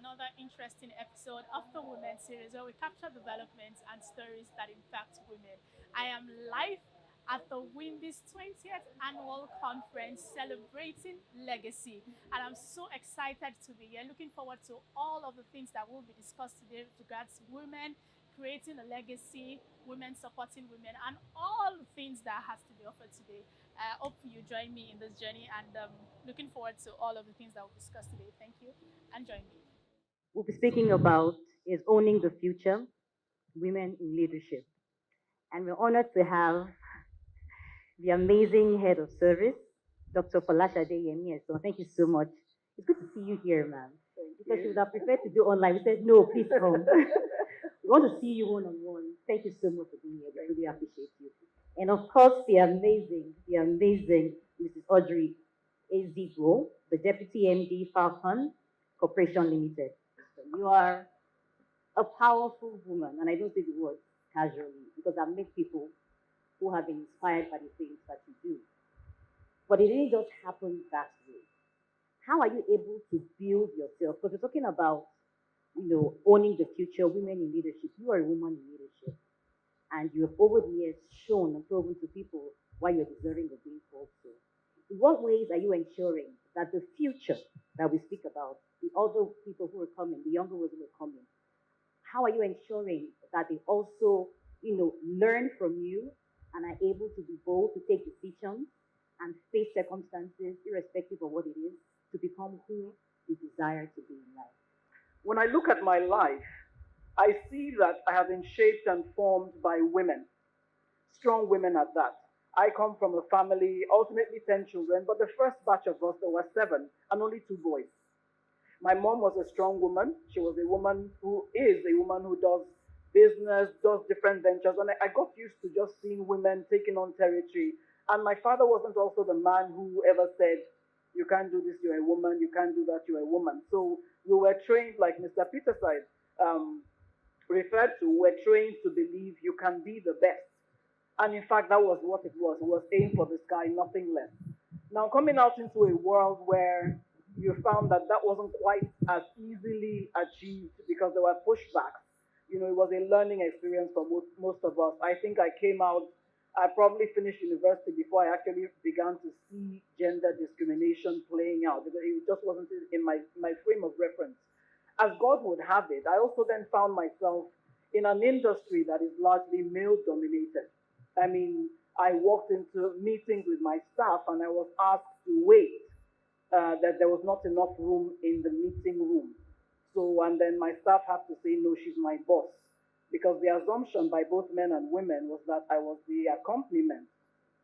another interesting episode of the Women series where we capture developments and stories that impact women. I am live at the WIMBIZ 20th Annual Conference celebrating legacy, and I'm so excited to be here. Looking forward to all of the things that will be discussed today with regards to women, creating a legacy, women supporting women, and all the things that has to be offered today. I hope you join me in this journey, and looking forward to all of the things that we'll discuss today. Thank you, and join me. We'll be speaking about is owning the future, women in leadership. And we're honored to have the amazing head of service, Dr. FOLASADE YEMI-ESAN. Thank you so much. It's good to see you here, ma'am. Because you would have preferred to do online. We said, no, please come. We want to see you one-on-one. Thank you so much for being here. We really appreciate you. And of course, the amazing Mrs. Audrey Ezigbo, the Deputy MD, Falcon Corporation Limited. You are a powerful woman, and I don't say the word casually because I've met people who have been inspired by the things that you do. But it didn't just happen that way. How are you able to build yourself? Because we're talking about, owning the future, women in leadership. You are a woman in leadership, and you have over the years shown and proven to people why you're deserving of being called so. In what ways are you ensuring that the future that we speak about, the other people who are coming, the younger ones who are coming, how are you ensuring that they also, learn from you and are able to be bold to take decisions and face circumstances, irrespective of what it is, to become who they desire to be in life? When I look at my life, I see that I have been shaped and formed by women, strong women at that. I come from a family, ultimately 10 children, but the first batch of us, there were 7, and only 2 boys. My mom was a strong woman. She was a woman who is a woman who does business, does different ventures, and I got used to just seeing women taking on territory. And my father wasn't also the man who ever said, you can't do this, you're a woman, you can't do that, you're a woman. So we were trained, like Mr. Peterside referred to, we're trained to believe you can be the best. And in fact, that was what it was. It was aim for the sky, nothing less. Now, coming out into a world where you found that that wasn't quite as easily achieved because there were pushbacks. It was a learning experience for most of us. I think I came out, I probably finished university before I actually began to see gender discrimination playing out, because it just wasn't in my frame of reference. As God would have it, I also then found myself in an industry that is largely male dominated. I mean, I walked into meetings with my staff and I was asked to wait, that there was not enough room in the meeting room. So, and then my staff had to say, no, she's my boss. Because the assumption by both men and women was that I was the accompaniment.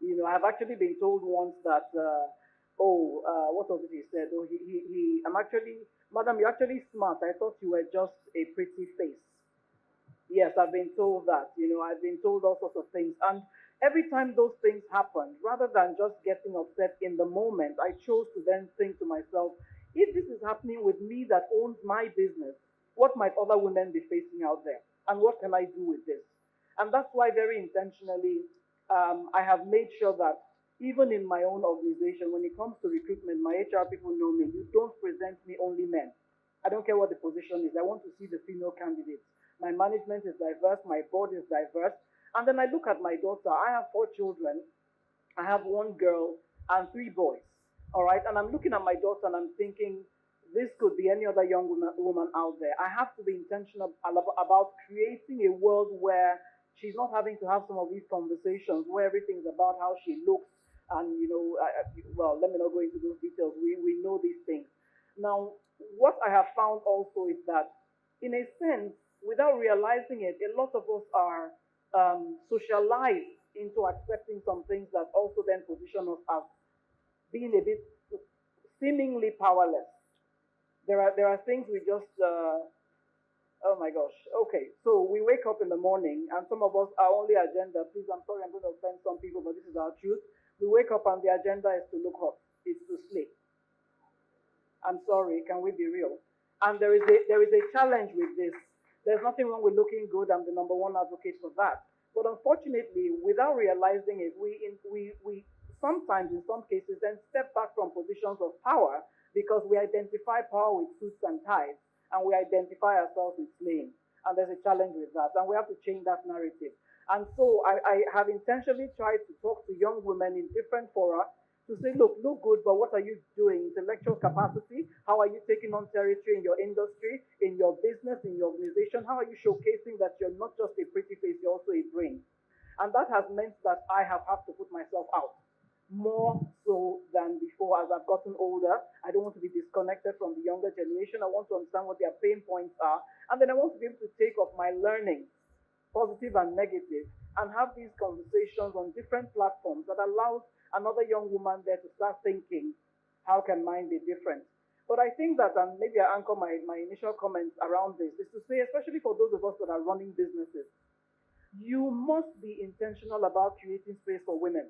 I've actually been told once that, what was it he said? Oh, I'm actually, madam, you're actually smart. I thought you were just a pretty face. Yes, I've been told that. I've been told all sorts of things. And every time those things happened, rather than just getting upset in the moment, I chose to then think to myself, if this is happening with me that owns my business, what might other women be facing out there? And what can I do with this? And that's why very intentionally, I have made sure that even in my own organization, when it comes to recruitment, my HR people know me. You don't present me only men. I don't care what the position is. I want to see the female candidates. My management is diverse, my board is diverse. And then I look at my daughter. I have 4 children. I have 1 girl and 3 boys. All right. And I'm looking at my daughter and I'm thinking, this could be any other young woman out there. I have to be intentional about creating a world where she's not having to have some of these conversations where everything's about how she looks. And, well, let me not go into those details. We know these things. Now, what I have found also is that, in a sense, without realizing it, a lot of us are socialized into accepting some things that also then position us as being a bit seemingly powerless. There are things we just, oh my gosh. Okay, so we wake up in the morning and some of us, our only agenda, please, I'm sorry, I'm going to offend some people, but this is our truth. We wake up and the agenda is to look hot, is to sleep. I'm sorry, can we be real? And there is a challenge with this. There's nothing wrong with looking good. I'm the number 1 advocate for that. But unfortunately, without realizing it, we sometimes, in some cases, then step back from positions of power because we identify power with suits and ties. and we identify ourselves with slaying. And there's a challenge with that, and we have to change that narrative. And so I have intentionally tried to talk to young women in different fora to say, look good, but what are you doing? Intellectual capacity? How are you taking on territory in your industry, in your business, in your organization? How are you showcasing that you're not just a pretty face, you're also a brain? And that has meant that I have had to put myself out more so than before as I've gotten older. I don't want to be disconnected from the younger generation. I want to understand what their pain points are. And then I want to be able to take off my learning, positive and negative, and have these conversations on different platforms that allows another young woman there to start thinking, how can mine be different? But I think that, and maybe I anchor my initial comments around this, is to say, especially for those of us that are running businesses, you must be intentional about creating space for women.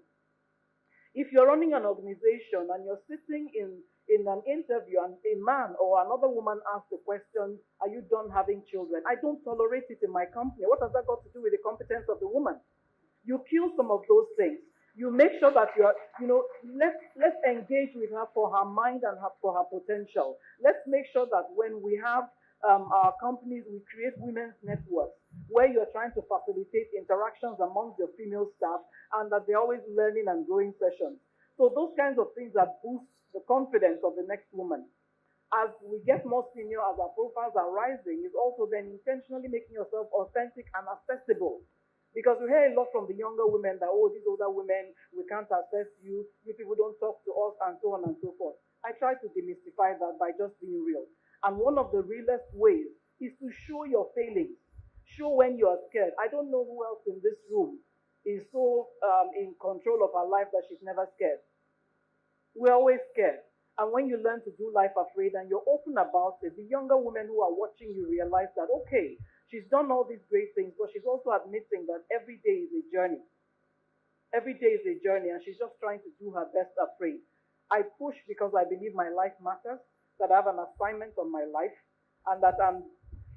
If you're running an organization and you're sitting in an interview and a man or another woman asks the question, are you done having children? I don't tolerate it in my company. What has that got to do with the competence of the woman? You kill some of those things. You make sure that you're, let's engage with her for her mind and for her potential. Let's make sure that when we have our companies, we create women's networks where you're trying to facilitate interactions amongst your female staff and that they're always learning and growing sessions. So those kinds of things that boost the confidence of the next woman. As we get more senior, as our profiles are rising, is also then intentionally making yourself authentic and accessible. Because we hear a lot from the younger women that, oh, these older women, we can't access you, you people don't talk to us, and so on and so forth. I try to demystify that by just being real. And one of the realest ways is to show your failings. Show when you are scared. I don't know who else in this room is so in control of her life that she's never scared. We're always scared. And when you learn to do life afraid and you're open about it, the younger women who are watching you realize that, okay, she's done all these great things, but she's also admitting that every day is a journey. Every day is a journey, and she's just trying to do her best afraid. I push because I believe my life matters, that I have an assignment on my life, and that I'm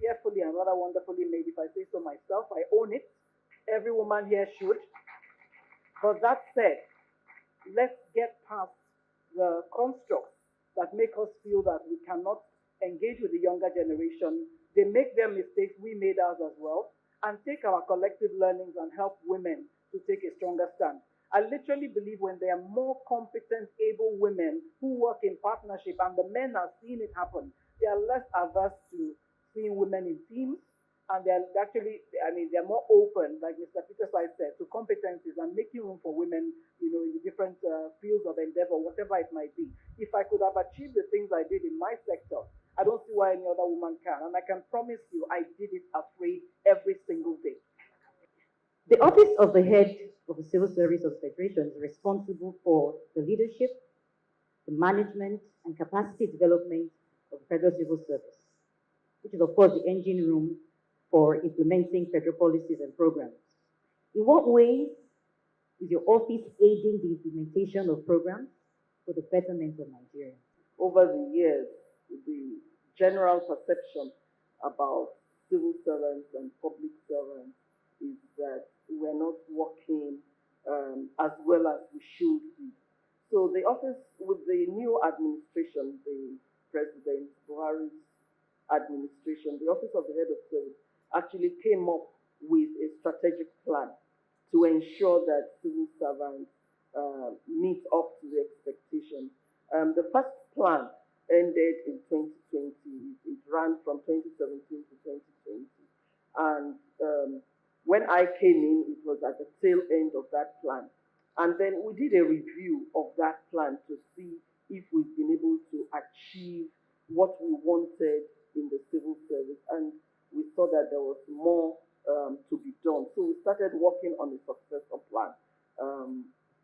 fearfully and rather wonderfully made, if I say so myself. I own it. Every woman here should. But that said, let's get past the constructs that make us feel that we cannot engage with the younger generation. They make their mistakes, we made ours as well, and take our collective learnings and help women to take a stronger stand. I literally believe when there are more competent, able women who work in partnership and the men are seeing it happen, they are less averse to seeing women in teams, and they're actually, they're more open, like Mr. Peter said, to competencies and making room for women, in the different fields of endeavor, whatever it might be. If I could have achieved the things I did in my sector, I don't see why any other woman can. And I can promise you, I did it afraid every single day. The office of the head of the civil service of the Federation is responsible for the leadership, the management, and capacity development of the Federal Civil Service, which is, of course, the engine room for implementing federal policies and programs. In what ways is your office aiding the implementation of programs for the betterment of Nigeria? Over the years, the general perception about civil servants and public servants is that we're not working as well as we should be. So the office, with the new administration, the President Buhari's administration, the Office of the Head of Service actually came up with a strategic plan to ensure that civil servants meet up to the expectation. The first plan ended in 2020. It ran from 2017 to 2020. And when I came in, it was at the tail end of that plan. And then we did a review of that plan to see if we've been able to achieve what we wanted in the civil service. And we saw that there was more to be done. So we started working on a successor plan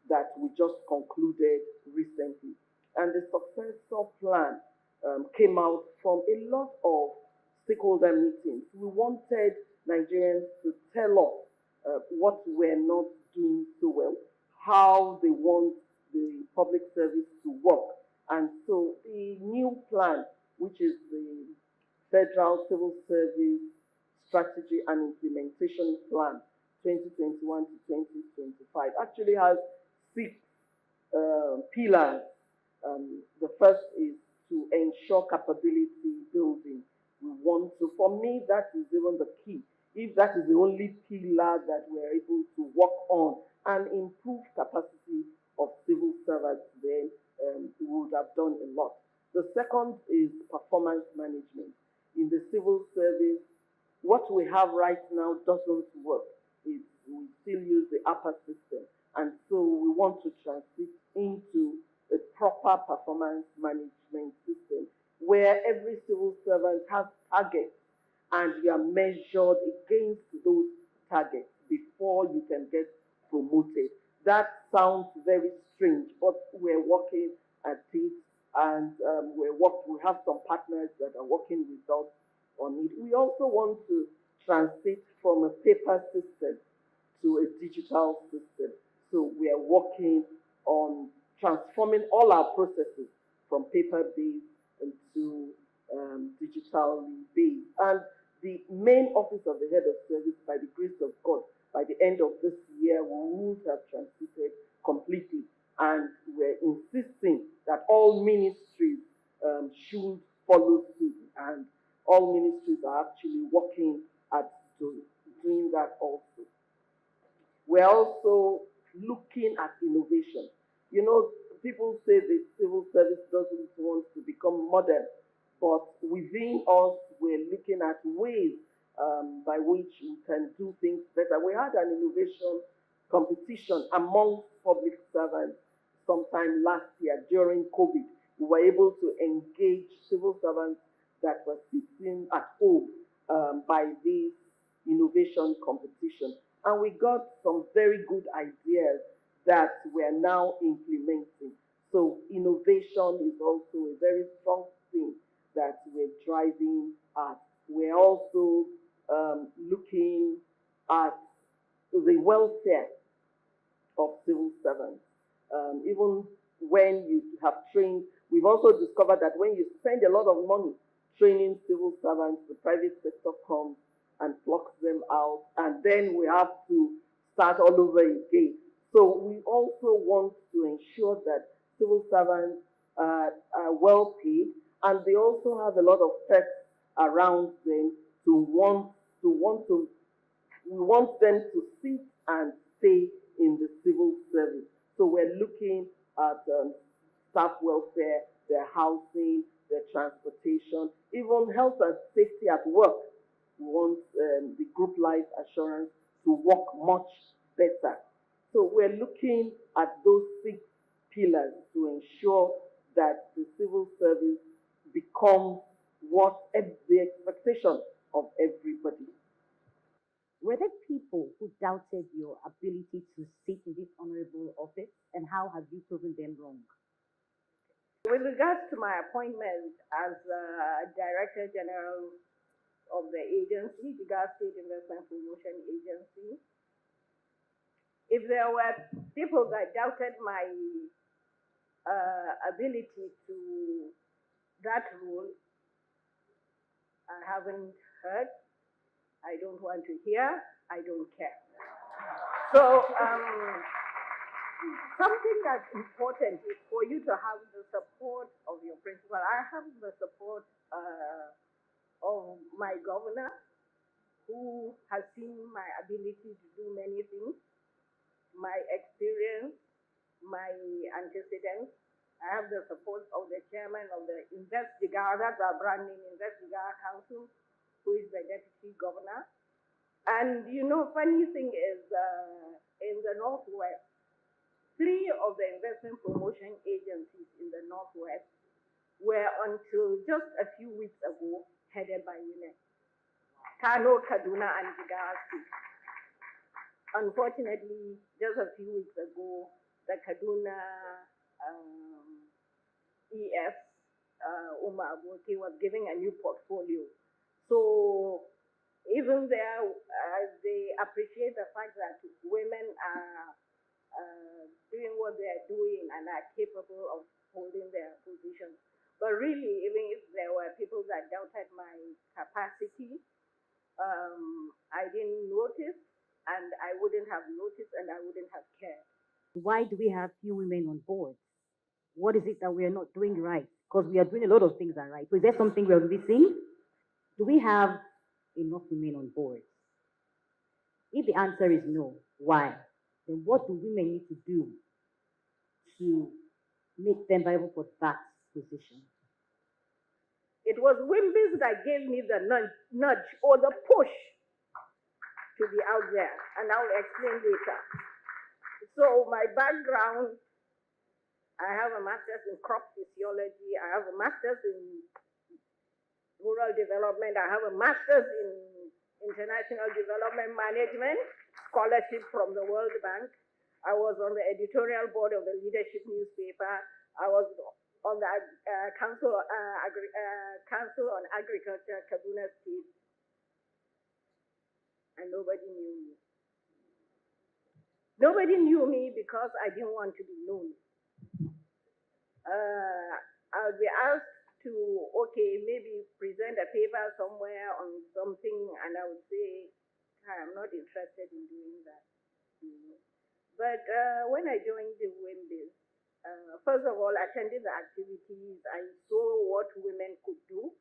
that we just concluded recently. And the successor plan came out from a lot of stakeholder meetings. We wanted Nigerians to tell us what we're not doing so well, how they want the public service to work. And so the new plan, which is the Federal Civil Service Strategy and Implementation Plan 2021 to 2025, actually has 6 pillars. The first is to ensure capability building we want to. For me, that is even the key. If that is the only pillar that we're able to work on and improve capacity of civil servants, then we would have done a lot. The second is performance management. In the civil service, what we have right now doesn't work. We still use the upper system. And so we want to transit into a proper performance management system where every civil servant has targets and you are measured against those targets before you can get promoted. That sounds very strange, but we're working at it, and we have some partners that are working with us on it. We also want to transit from a paper system to a digital system. So we are working on transforming all our processes from paper-based into digitally based. And the main office of the head of service, by the grace of God, by the end of this year, we would have transited completely. And we're insisting that all ministries should follow suit, and all ministries are actually working at doing that also. We're also looking at innovation. You know, people say the civil service doesn't want to become modern, but within us, we're looking at ways by which we can do things better. We had an innovation competition among public servants sometime last year during COVID. We were able to engage civil servants that were sitting at home by this innovation competition. And we got some very good ideas that we're now implementing. So innovation is also a very strong thing that we're driving at. We're also looking at the welfare of civil servants. Even when you have trained, we've also discovered that when you spend a lot of money training civil servants, the private sector comes and plucks them out, and then we have to start all over again. So we also want to ensure that civil servants are well paid, and they also have a lot of perks around them we want them to sit and stay in the civil service. So we're looking at staff welfare, their housing, their transportation, even health and safety at work. We want the group life assurance to work much better. So we're looking at those 6 pillars to ensure that the civil service becomes what the expectation of everybody. Were there people who doubted your ability to sit in this honorable office, and how have you proven them wrong? With regards to my appointment as Director General of the agency, the Gas State Investment Promotion Agency, if there were people that doubted my ability to that role, I haven't heard, I don't want to hear, I don't care. So something that's important is for you to have the support of your principal. I have the support of my governor, who has seen my ability to do many things, my experience, my antecedents. I have the support of the chairman of the Investigar, that's our brand name, Investigar Council, who is the deputy governor. And you know, funny thing is, in the Northwest, 3 of the investment promotion agencies in the Northwest were, until just a few weeks ago, headed by women. Kano, Kaduna, and Jigawa State. Unfortunately, just a few weeks ago, the Kaduna ES, Umar Aboki, was giving a new portfolio. So even there, they appreciate the fact that women are doing what they are doing and are capable of holding their positions. But really, even if there were people that doubted my capacity, I didn't notice, and I wouldn't have noticed, and I wouldn't have cared. Why do we have few women on board? What is it that we are not doing right? Because we are doing a lot of things right. So is there something we are missing? Do we have enough women on board? If the answer is no, why? Then what do women need to do to make them viable for that position? It was WIMBIZ that gave me the nudge or the push to be out there, and I'll explain later. So my background, I have a master's in crop physiology, I have a master's in rural development, I have a master's in international development management, scholarship from the World Bank. I was on the editorial board of the leadership newspaper. I was on the Council on Agriculture, Kaduna State, and nobody knew me. Nobody knew me because I didn't want to be known. I would be asked to, okay, maybe present a paper somewhere on something, and I would say, I'm not interested in doing that. But when I joined the WIMBIZ, first of all, attending the activities, I saw what women could do,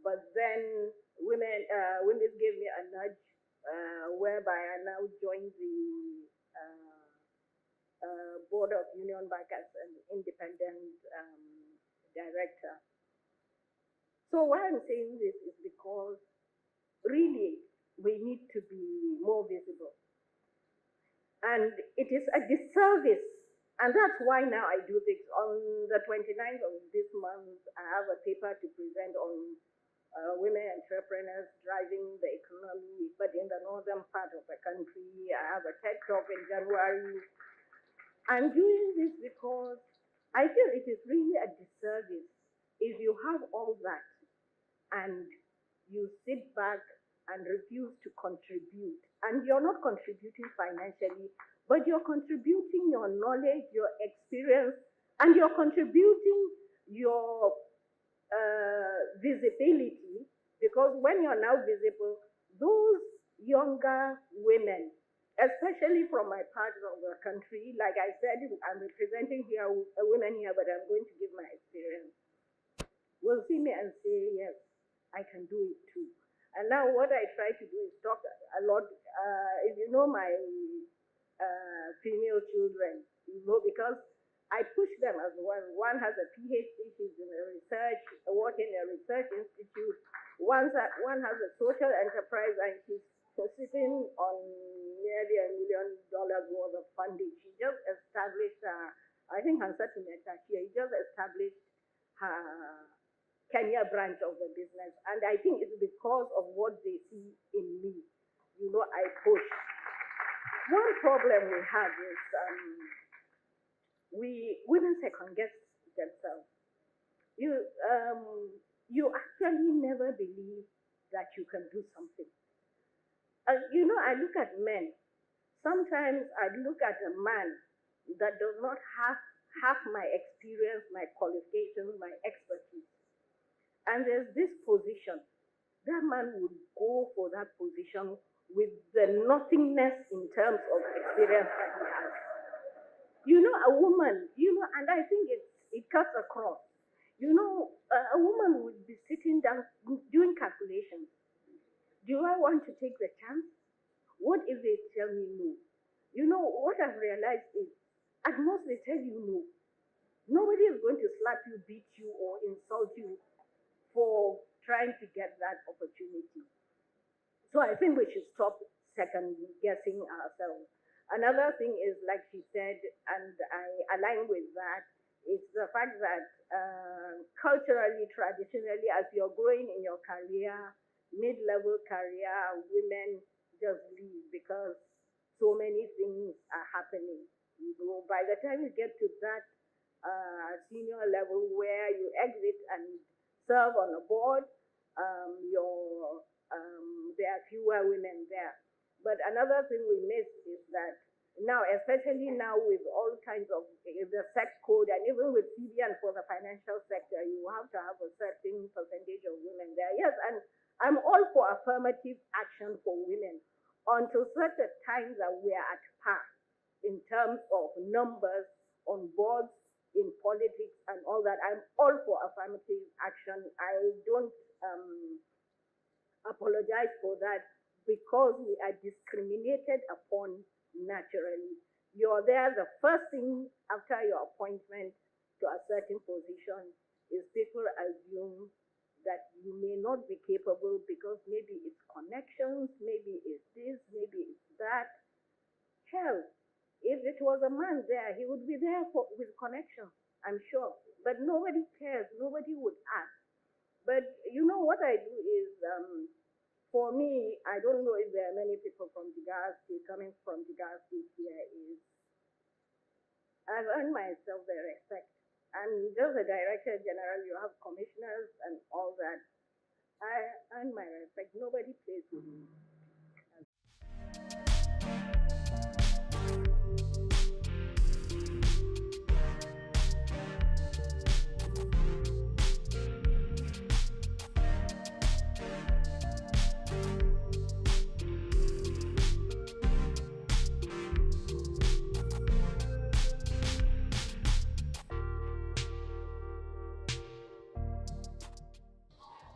but then WIMBIZ gave me a nudge whereby I now joined the Board of Union Bank as an independent director. So why I'm saying this is because really we need to be more visible. And it is a disservice. And that's why now I do this. On the 29th of this month, I have a paper to present on women entrepreneurs driving the economy, but in the northern part of the country. I have a TED talk in January. I'm doing this because I feel it is really a disservice if you have all that and you sit back and refuse to contribute. And you're not contributing financially, but you're contributing your knowledge, your experience, and you're contributing your visibility, because when you're now visible, those younger women, especially from my part of the country, like I said, I'm representing here a woman here, but I'm going to give my experience, will see me and say, yes, I can do it too. And now what I try to do is talk a lot. If you know my female children, you know, because I push them as well. One has a PhD, she's in a research, working in a research institute. One has a social enterprise, and she's sitting on nearly $1 million worth of funding. She just established, I think Hansati Mehta here, he just established her Kenya branch of the business. And I think it's because of what they see in me. You know, I push. One problem we have is women second guess themselves. You actually never believe that you can do something. You know, I look at men. Sometimes I look at a man that does not have my experience, my qualifications, my expertise. And there's this position. That man would go for that position with the nothingness in terms of experience that he has. You know, a woman, you know, and I think it cuts across. You know, a woman would be sitting down doing calculations. Do I want to take the chance? What if they tell me no? You know, what I've realized is, at most they tell you no. Nobody is going to slap you, beat you, or insult you for trying to get that opportunity. So I think we should stop second guessing ourselves. Another thing is, like she said, and I align with that, is the fact that culturally, traditionally, as you're growing in your career, mid-level career, women just leave because so many things are happening. You know, by the time you get to that senior level where you exit and serve on a board, there are fewer women there. But another thing we miss is that now, especially now with all kinds of the sex code, and even with CBN for the financial sector, you have to have a certain percentage of women there. Yes, and I'm all for affirmative action for women until such a time that we are at par in terms of numbers on boards, in politics and all that. I'm all for affirmative action. I don't apologize for that because we are discriminated upon naturally. You're there, the first thing after your appointment to a certain position is people assume that you may not be capable because maybe it's connections, maybe it's this, maybe it's that. Hell, if it was a man there, he would be there with connection, I'm sure. But nobody cares, nobody would ask. But you know what I do is, for me, I don't know if there are many people from Jigar State, coming from Jigar State here, is I've earned myself the respect. I'm just a director general, you have commissioners and all that. I earn my respect. Nobody plays with me.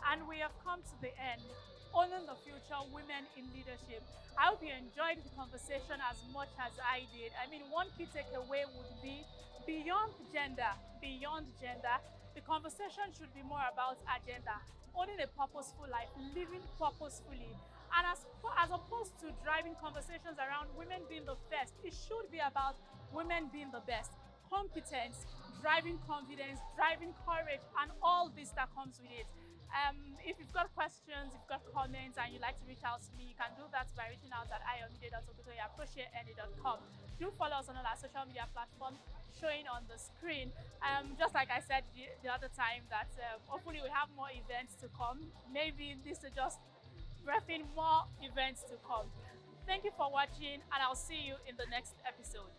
And we have come to the end. Owning the future, women in leadership. I hope you enjoyed the conversation as much as I did. I mean, one key takeaway would be beyond gender, the conversation should be more about agenda, owning a purposeful life, living purposefully. And as opposed to driving conversations around women being the first, it should be about women being the best. Competence, driving confidence, driving courage, and all this that comes with it. If you've got questions, if you've got comments, and you'd like to reach out to me, you can do that by reaching out at iomide.ogutoya@crochetany.com. Do follow us on all our social media platforms showing on the screen. Just like I said the other time, that hopefully we have more events to come. Maybe this is just birthing more events to come. Thank you for watching, and I'll see you in the next episode.